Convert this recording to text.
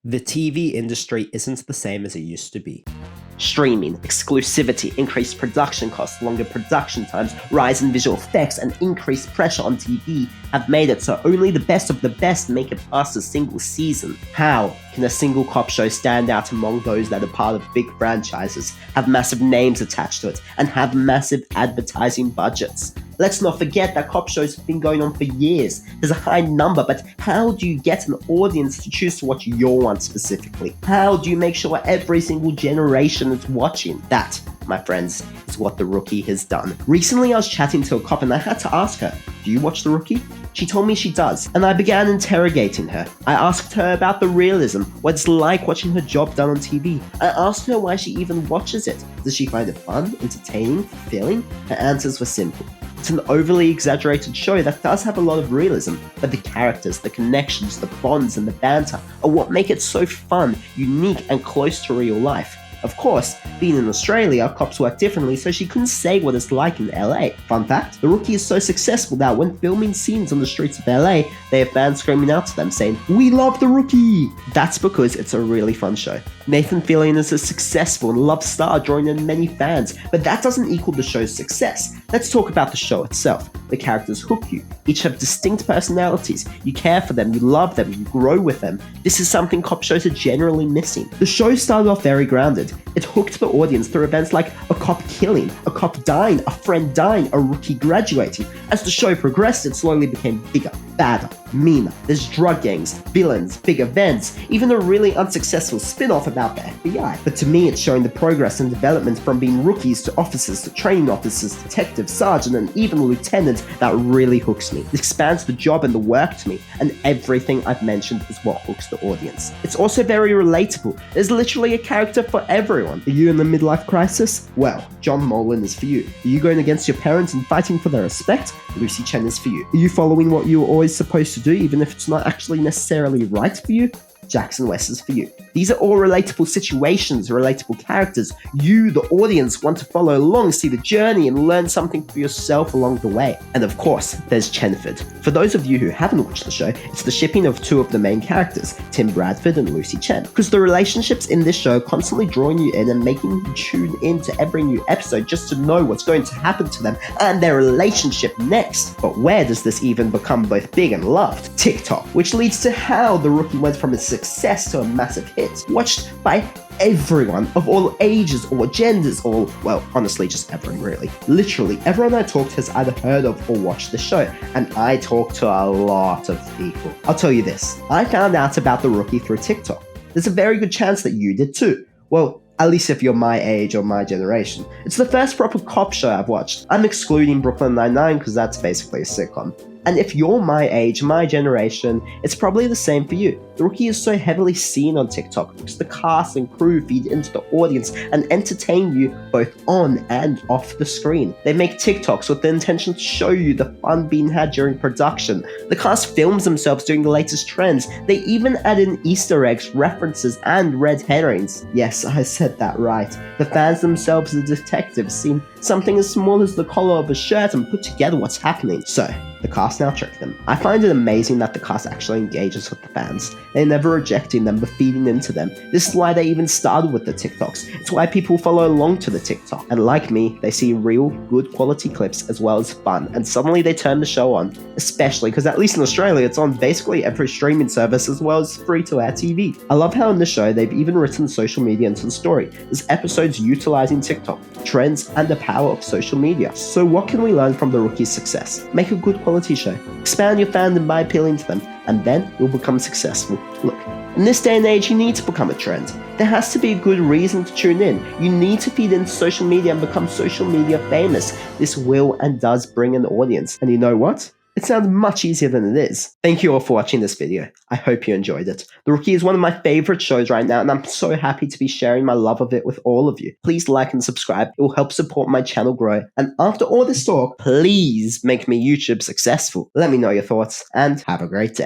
The TV industry isn't the same as it used to be. Streaming, exclusivity, increased production costs, longer production times, rise in visual effects, and increased pressure on TV have made it so only the best of the best make it past a single season. How can a single cop show stand out among those that are part of big franchises, have massive names attached to it, and have massive advertising budgets? Let's not forget that cop shows have been going on for years. There's a high number, but how do you get an audience to choose to watch your one specifically? How do you make sure every single generation is watching? That, my friends, is what The Rookie has done. Recently I was chatting to a cop and I had to ask her, do you watch The Rookie? She told me she does, and I began interrogating her. I asked her about the realism, what it's like watching her job done on TV. I asked her why she even watches it. Does she find it fun, entertaining, fulfilling? Her answers were simple. It's an overly exaggerated show that does have a lot of realism, but the characters, the connections, the bonds, and the banter are what make it so fun, unique, and close to real life. Of course, being in Australia, cops work differently, so she couldn't say what it's like in LA. Fun fact, The Rookie is so successful that when filming scenes on the streets of LA, they have fans screaming out to them saying, "We love The Rookie!" That's because it's a really fun show. Nathan Fillion is a successful and loved star, drawing in many fans, but that doesn't equal the show's success. Let's talk about the show itself. The characters hook you. Each have distinct personalities. You care for them, you love them, you grow with them. This is something cop shows are generally missing. The show started off very grounded. It hooked the audience through events like a cop killing, a cop dying, a friend dying, a rookie graduating. As the show progressed, it slowly became bigger, badder, meaner. There's drug gangs, villains, big events, even a really unsuccessful spin-off about the FBI. But to me, it's showing the progress and development from being rookies to officers to training officers, detectives, sergeant, and even lieutenant that really hooks me. It expands the job and the work to me, and everything I've mentioned is what hooks the audience. It's also very relatable. There's literally a character for everyone. Are you in a midlife crisis? Well, John Molan is for you. Are you going against your parents and fighting for their respect? Lucy Chen is for you. Are you following what you were always supposed to do, even if it's not actually necessarily right for you? Jackson West is for you. These are all relatable situations, relatable characters. You, the audience, want to follow along, see the journey, and learn something for yourself along the way. And of course, there's Chenford. For those of you who haven't watched the show, it's the shipping of two of the main characters, Tim Bradford and Lucy Chen. Because the relationships in this show constantly drawing you in and making you tune in to every new episode just to know what's going to happen to them and their relationship next. But where does this even become both big and loved? TikTok, which leads to how The Rookie went from a success to a massive hit, watched by everyone of all ages or genders or, well, honestly, just everyone really. Literally, everyone I talked to has either heard of or watched the show, and I talked to a lot of people. I'll tell you this, I found out about The Rookie through TikTok. There's a very good chance that you did too. Well, at least if you're my age or my generation. It's the first proper cop show I've watched. I'm excluding Brooklyn Nine-Nine because that's basically a sitcom. And if you're my age, my generation, it's probably the same for you. The Rookie is so heavily seen on TikTok because the cast and crew feed into the audience and entertain you both on and off the screen. They make TikToks with the intention to show you the fun being had during production. The cast films themselves doing the latest trends. They even add in Easter eggs, references, and red herrings. Yes, I said that right. The fans themselves, the detectives, seem something as small as the collar of a shirt and put together what's happening. So, the cast now trick them. I find it amazing that the cast actually engages with the fans. They're never rejecting them but feeding into them. This is why they even started with the TikToks. It's why people follow along to the TikTok. And like me, they see real, good quality clips as well as fun, and suddenly they turn the show on. Especially because at least in Australia, it's on basically every streaming service as well as free-to-air TV. I love how in the show they've even written social media into the story. There's episodes utilizing TikTok, trends, and the power of social media. So what can we learn from The Rookie's success? Make a good quality show. Expand your fandom by appealing to them, and then you'll become successful. Look, in this day and age, you need to become a trend. There has to be a good reason to tune in. You need to feed into social media and become social media famous. This will and does bring an audience. And you know what? It sounds much easier than it is. Thank you all for watching this video. I hope you enjoyed it. The Rookie is one of my favorite shows right now, and I'm so happy to be sharing my love of it with all of you. Please like and subscribe. It will help support my channel grow. And after all this talk, please make me YouTube successful. Let me know your thoughts, and have a great day.